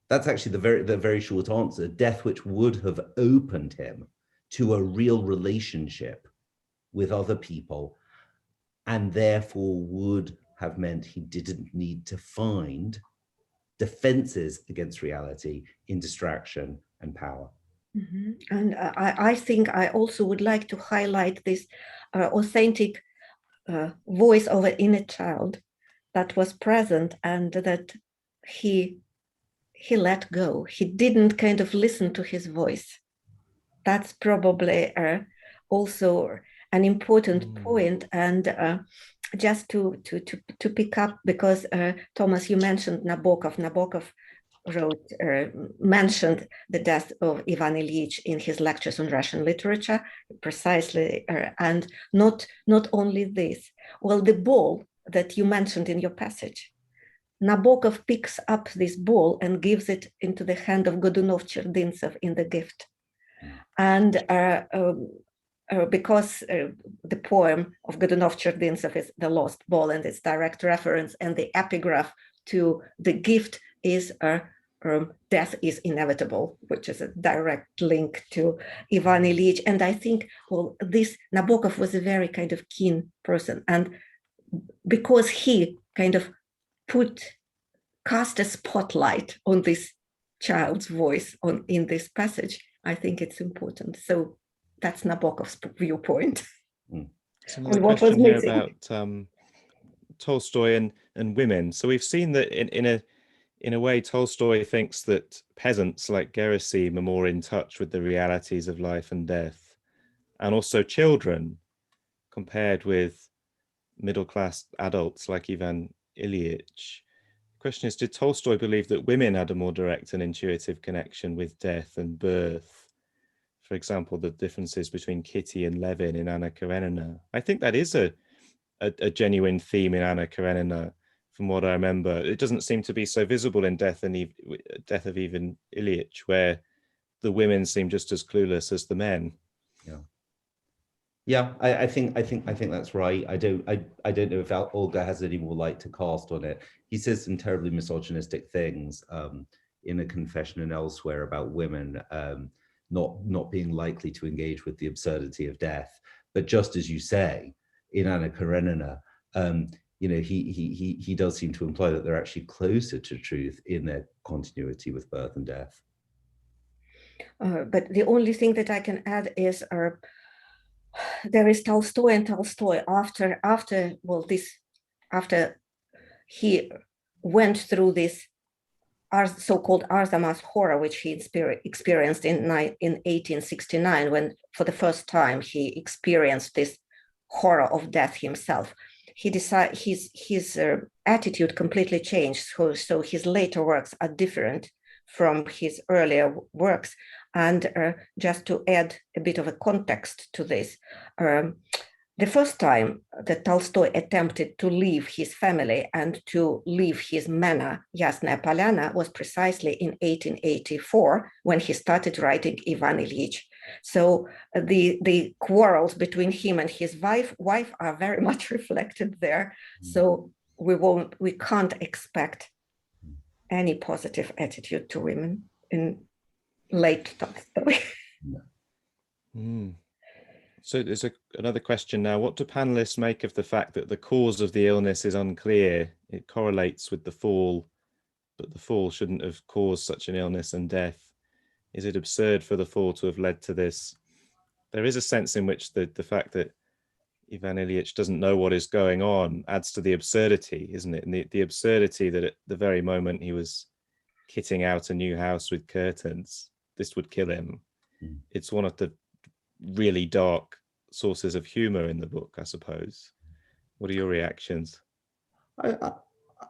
Speaker 2: That's actually the very short answer. Death, which would have opened him to a real relationship with other people, and therefore would have meant he didn't need to find defenses against reality in distraction and power.
Speaker 3: And I think I also would like to highlight this authentic voice of an inner child that was present, and that he let go. He didn't kind of listen to his voice. That's probably also an important point. And just to pick up, because Thomas, you mentioned Nabokov. Nabokov mentioned the death of Ivan Ilyich in his lectures on Russian literature, precisely, and not only this. Well, the ball that you mentioned in your passage, Nabokov picks up this ball and gives it into the hand of Godunov-Cherdintsev in The Gift. And because the poem of Godunov-Cherdintsev is The Lost Ball, and its direct reference, and the epigraph to The Gift is Death is Inevitable, which is a direct link to Ivan Ilyich. And I think, well, this Nabokov was a very kind of keen person, and because he kind of cast a spotlight on this child's voice in this passage, I think it's important. So that's Nabokov's viewpoint.
Speaker 1: So another
Speaker 3: what was
Speaker 1: question here
Speaker 3: missing
Speaker 1: about Tolstoy and women. So we've seen that in a way, Tolstoy thinks that peasants like 𝗍𝗴 are more in touch with the realities of life and death, and also children, compared with middle-class adults like Ivan Ilyich. The question is, did Tolstoy believe that women had a more direct and intuitive connection with death and birth? For example, the differences between Kitty and Levin in 𝗓𝗏 𝗀𝗃𝗃. I think that is a genuine theme in 𝗓𝗏 𝗀𝗃𝗃, from what I remember. It doesn't seem to be so visible in Death of Ivan Ilyich, where the women seem just as clueless as the men.
Speaker 2: Yeah, I think that's right. I don't know if Olga has any more light to cast on it. He says some terribly misogynistic things in A Confession and elsewhere about women not being likely to engage with the absurdity of death. But just as you say, in 𝗓𝗏 𝗀𝗃𝗃, you know, he does seem to imply that they're actually closer to truth in their continuity with birth and death.
Speaker 3: But the only thing that I can add is there is Tolstoy and Tolstoy after he went through this so-called Arzamas horror, which he experienced in 1869, when for the first time he experienced this horror of death himself. He decided his attitude completely changed. So his later works are different from his earlier works. And just to add a bit of a context to this, the first time that Tolstoy attempted to leave his family and to leave his manor, Yasnaya Polyana, was precisely in 1884, when he started writing Ivan Ilyich. So the quarrels between him and his wife are very much reflected there. So we can't expect any positive attitude to women in late Tolstoy.
Speaker 1: So there's another question now. What do panelists make of the fact that the cause of the illness is unclear? It correlates with the fall, but the fall shouldn't have caused such an illness and death. Is it absurd for the fall to have led to this? There is a sense in which the fact that Ivan Ilyich doesn't know what is going on adds to the absurdity, isn't it? And the absurdity that at the very moment he was kitting out a new house with curtains, this would kill him. It's one of the really dark sources of humor in the book, I suppose. What are your reactions?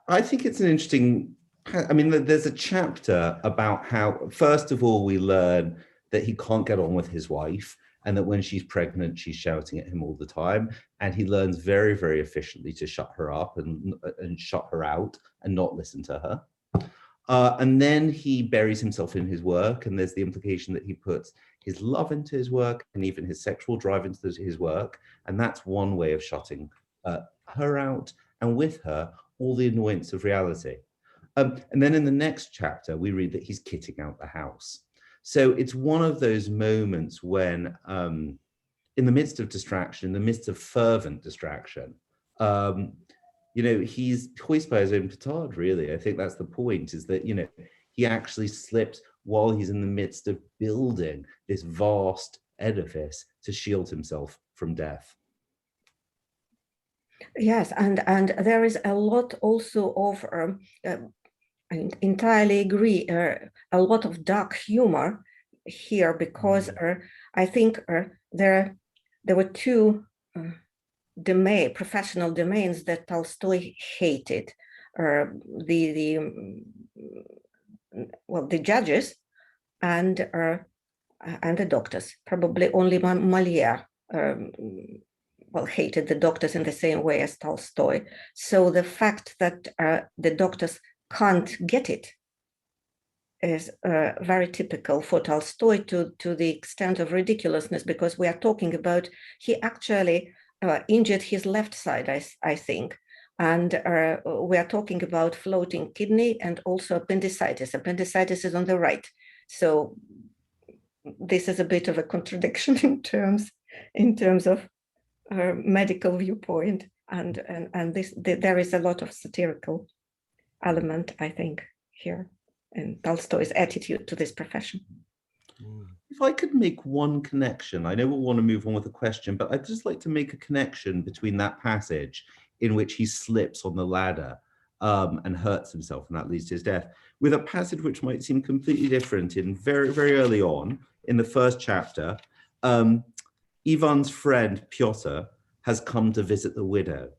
Speaker 2: I think it's an interesting, I mean, there's a chapter about how, first of all, we learn that he can't get on with his wife, and that when she's pregnant, she's shouting at him all the time. And he learns very, very efficiently to shut her up and shut her out and not listen to her. And then he buries himself in his work, and there's the implication that he puts his love into his work and even his sexual drive into his work. And that's one way of shutting her out, and with her, all the annoyance of reality. And then in the next chapter, we read that he's kitting out the house. So it's one of those moments when, in the midst of distraction, in the midst of fervent distraction, you know, he's hoist by his own petard, really. I think that's the point, is that, you know, he actually slips while he's in the midst of building this vast edifice to shield himself from death.
Speaker 3: Yes, and there is a lot also of, I entirely agree, a lot of dark humor here, because I think there were two professional domains that Tolstoy hated. The judges and the doctors. Probably only Molière hated the doctors in the same way as Tolstoy. So the fact that the doctors can't get it is very typical for Tolstoy, to the extent of ridiculousness, because we are talking about, he actually injured his left side, I think. And we are talking about floating kidney and also appendicitis. Appendicitis is on the right. So this is a bit of a contradiction in terms of medical viewpoint. and there is a lot of satirical element, I think, here in Tolstoy's attitude to this profession.
Speaker 2: If I could make one connection, I know we'll want to move on with a question, but I'd just like to make a connection between that passage in which he slips on the ladder and hurts himself, and that leads to his death, with a passage which might seem completely different in very, very early on in the first chapter. Ivan's friend 𝗏𝗏 has come to visit the widow.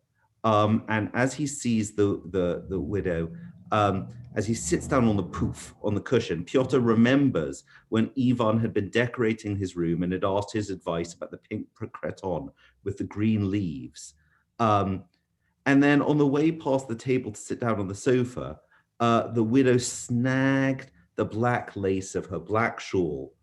Speaker 2: And as he sees the widow, as he sits down on the poof, on the cushion, 𝗏𝗏 remembers when Ivan had been decorating his room and had asked his advice about the pink cretonne with the green leaves. And then on the way past the table to sit down on the sofa, the widow snagged the black lace of her black shawl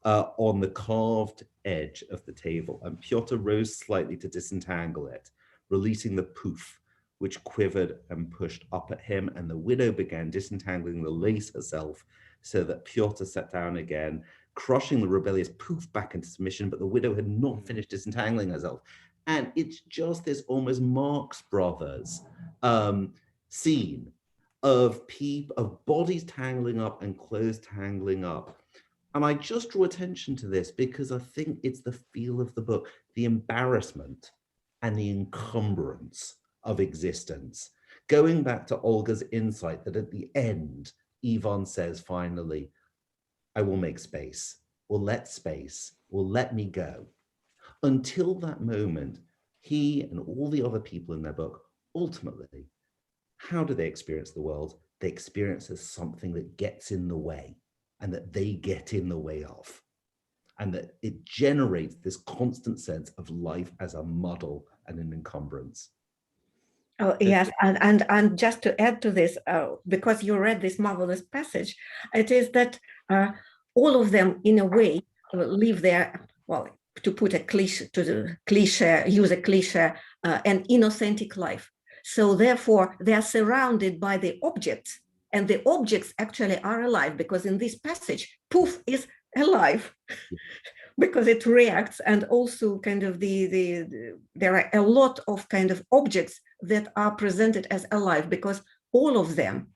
Speaker 2: on the carved edge of the table, and 𝗏𝗏 rose slightly to disentangle it, releasing the poof, which quivered and pushed up at him, and the widow began disentangling the lace herself, so that 𝗏𝗏 sat down again, crushing the rebellious poof back into submission, but the widow had not finished disentangling herself. And it's just this almost Marx Brothers scene of bodies tangling up and clothes tangling up. And I just draw attention to this because I think it's the feel of the book, the embarrassment and the encumbrance of existence. Going back to Olga's insight that at the end, Ivan says finally, I will make space, or let me go. Until that moment, he and all the other people in their book, ultimately, how do they experience the world? They experience as something that gets in the way, and that they get in the way of, and that it generates this constant sense of life as a muddle and an encumbrance.
Speaker 3: Oh, yes, and just to add to this, because you read this marvelous passage, it is that all of them, in a way, live their, well, to put a cliche, use a cliche, an inauthentic life. So therefore, they are surrounded by the objects, and the objects actually are alive, because in this passage, poof is alive, because it reacts, and also kind of there are a lot of kind of objects that are presented as alive, because all of them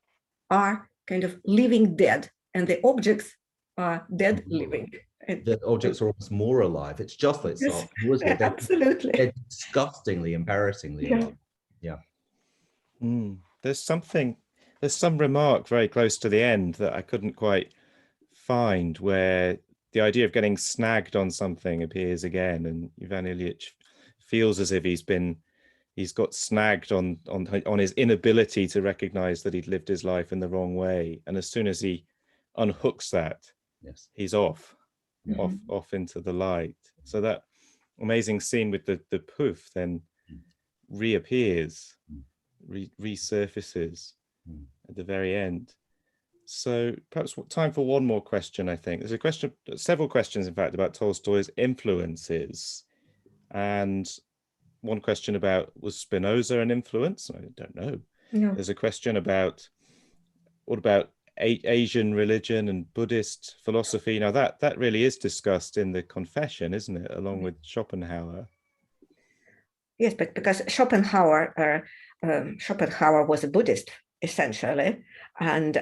Speaker 3: are kind of living dead, and the objects are dead living.
Speaker 2: The objects are almost more alive. It's just like
Speaker 3: Yes,
Speaker 2: they're,
Speaker 3: absolutely.
Speaker 2: They're disgustingly, embarrassingly alive. Yeah.
Speaker 1: There's some remark very close to the end that I couldn't quite find, where the idea of getting snagged on something appears again, and Ivan Ilyich feels as if he's got snagged on his inability to recognize that he'd lived his life in the wrong way, and as soon as he unhooks that,
Speaker 2: yes,
Speaker 1: he's off into the light. So that amazing scene with the poof then reappears, resurfaces at the very end. So perhaps time for one more question. I think there's several questions, in fact, about Tolstoy's influences, and one question about, was Spinoza an influence? I don't know.
Speaker 3: No.
Speaker 1: There's a question about, what about Asian religion and Buddhist philosophy? Now that really is discussed in the Confession, isn't it, along with Schopenhauer?
Speaker 3: Yes, but because Schopenhauer was a Buddhist, essentially, and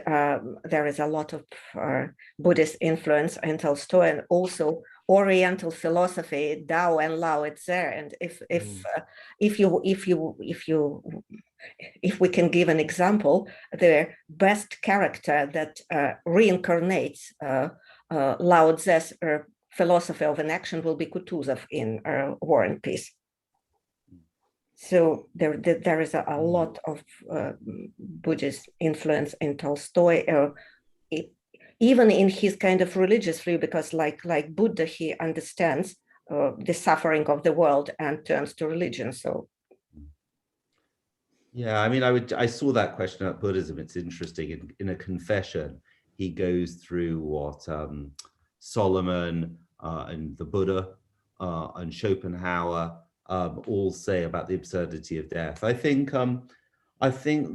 Speaker 3: there is a lot of Buddhist influence in Tolstoy, and also Oriental philosophy, Tao and 𝗏𝗏. And if we can give an example, the best character that reincarnates 𝗏𝗏's philosophy of inaction will be Kutuzov in War and Peace. So there is a lot of Buddhist influence in Tolstoy, even in his kind of religious view, because like Buddha, he understands the suffering of the world and turns to religion. So
Speaker 2: yeah, I mean, I saw that question about Buddhism. It's interesting. In a confession, he goes through what Solomon and the Buddha and Schopenhauer all say about the absurdity of death. I think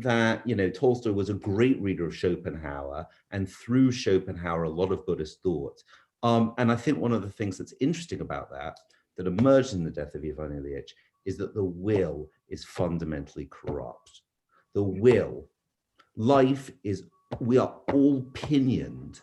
Speaker 2: that, you know, Tolstoy was a great reader of Schopenhauer, and through Schopenhauer, a lot of Buddhist thought. And I think one of the things that's interesting about that emerged in the death of Ivan Ilyich is that the will is fundamentally corrupt. The will, life is, we are all pinioned.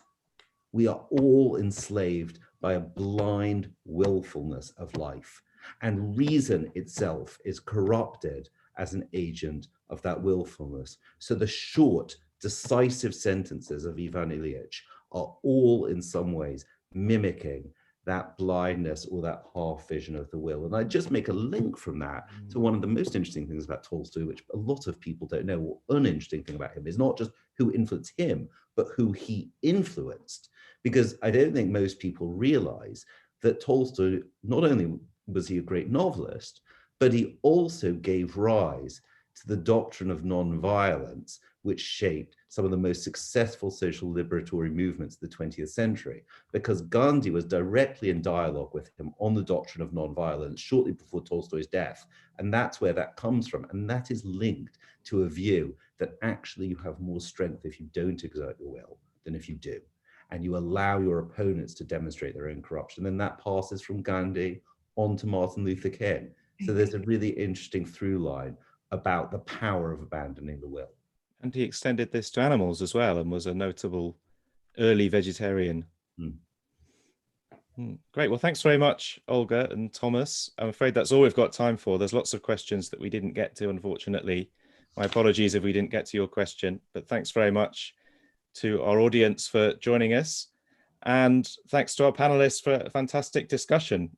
Speaker 2: We are all enslaved by a blind willfulness of life. And reason itself is corrupted as an agent of that willfulness. So the short, decisive sentences of Ivan Ilyich are all in some ways mimicking that blindness or that half vision of the will. And I just make a link from that to one of the most interesting things about Tolstoy, which a lot of people don't know. Or uninteresting thing about him is not just who influenced him, but who he influenced. Because I don't think most people realize that Tolstoy, not only was he a great novelist, but he also gave rise to the doctrine of nonviolence, which shaped some of the most successful social liberatory movements of the 20th century, because Gandhi was directly in dialogue with him on the doctrine of nonviolence shortly before Tolstoy's death. And that's where that comes from. And that is linked to a view that actually you have more strength if you don't exert your will than if you do. And you allow your opponents to demonstrate their own corruption. And that passes from Gandhi on to Martin Luther King. So there's a really interesting through line about the power of abandoning the will.
Speaker 1: And he extended this to animals as well and was a notable early vegetarian. Great. Well, thanks very much, Olga and Thomas. I'm afraid that's all we've got time for. There's lots of questions that we didn't get to, unfortunately. My apologies if we didn't get to your question, but thanks very much to our audience for joining us. And thanks to our panelists for a fantastic discussion.